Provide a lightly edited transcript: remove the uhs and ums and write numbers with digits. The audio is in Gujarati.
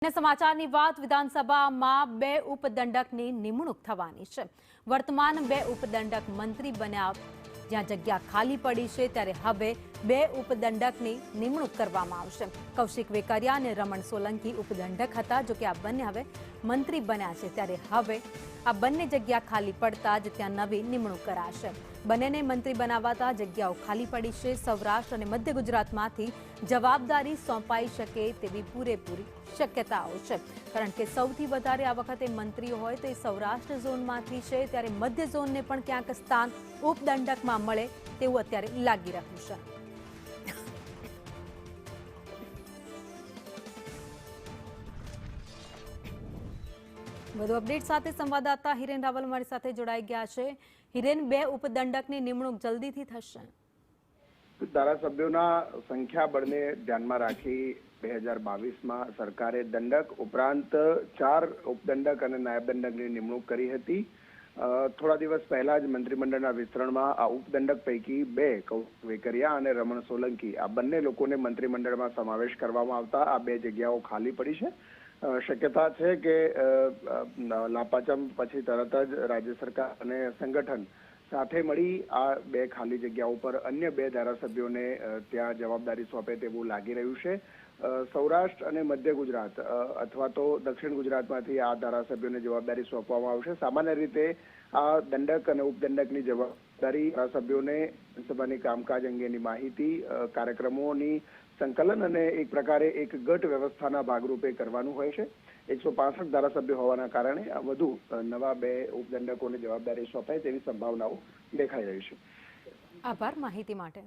સમાચારની વાત વિધાનસભામાં બે ઉપદંડકની નિમણૂક થવાની છે। વર્તમાન બે ઉપદંડક મંત્રી બન્યા જ્યાં જગ્યા ખાલી પડી છે ત્યારે હવે બે ઉપદંડકની નિમણૂક કરવામાં આવશે। કૌશિક વેકરિયા અને રમણ સોલંકી ઉપદંડક હતા, જો કે આ બંને હવે મંત્રી બન્યા છે ત્યારે હવે આ બંને જગ્યા ખાલી પડતા જ ત્યાં નવી નિમણૂક કરાશે। બંનેને મંત્રી બનાવતા જગ્યાઓ ખાલી પડી છે। સૌરાષ્ટ્ર અને મધ્ય ગુજરાતમાંથી જવાબદારી સોંપાઈ શકે તેવી પૂરેપૂરી શક્યતાઓ છે, કારણ કે સૌથી વધારે આ વખતે મંત્રીઓ હોય તો એ સૌરાષ્ટ્ર ઝોનમાંથી છે, ત્યારે મધ્ય ઝોનને પણ ક્યાંક સ્થાન ઉપદંડકમાં મળે તેવું અત્યારે લાગી રહ્યું છે। વધુ અપડેટ સાથે સંવાદદાતા હિરેન રાવલ અમારી સાથે જોડાઈ ગયા છે। હિરેન, બે ઉપદંડકની નિમણૂક જલ્દીથી થશે? ધારાસભ્યોના સંખ્યાબળને ધ્યાનમાં રાખી 2022માં સરકારે દંડક ઉપરાંત 4 ઉપદંડક અને નાયબ દંડકની નિમણૂક કરી હતી। થોડા દિવસ પહેલા જ મંત્રીમંડળના વિસ્તરણમાં આ ઉપદંડક પૈકી 2 કૌશિક વેકરિયા અને રમણ સોલંકી આ બંને લોકોને મંત્રીમંડળમાં સમાવેશ કરવામાં આવતા આ બે જગ્યાઓ ખાલી પડી છે। શક્યતા છે કે લાપાચમ પછી તરત જ રાજ્ય સરકાર અને સંગઠન સાથે મળી આ બે ખાલી જગ્યાઓ પર અન્ય 2 ધારાસભ્યોને ત્યાં જવાબદારી સોંપે તેવું લાગી રહ્યું છે। સૌરાષ્ટ્ર અને મધ્ય ગુજરાત અથવા તો દક્ષિણ ગુજરાતમાંથી આ ધારાસભ્યોને જવાબદારી સોંપવામાં આવશે। સામાન્ય રીતે આ દંડક અને ઉપદંડકની જવાબદારી ધારાસભ્યોને વિધાનસભાની કામકાજ અંગેની માહિતી, કાર્યક્રમોની સંકલન અને એક પ્રકારે એક ગટ વ્યવસ્થાના ભાગરૂપે કરવાનું હોય છે। 165 ધારાસભ્યો હોવાના કારણે આ વધુ નવા 2 ઉપદંડકોને જવાબદારી સોંપાય તેવી સંભાવનાઓ દેખાઈ રહી છે। આભાર માહિતી માટે।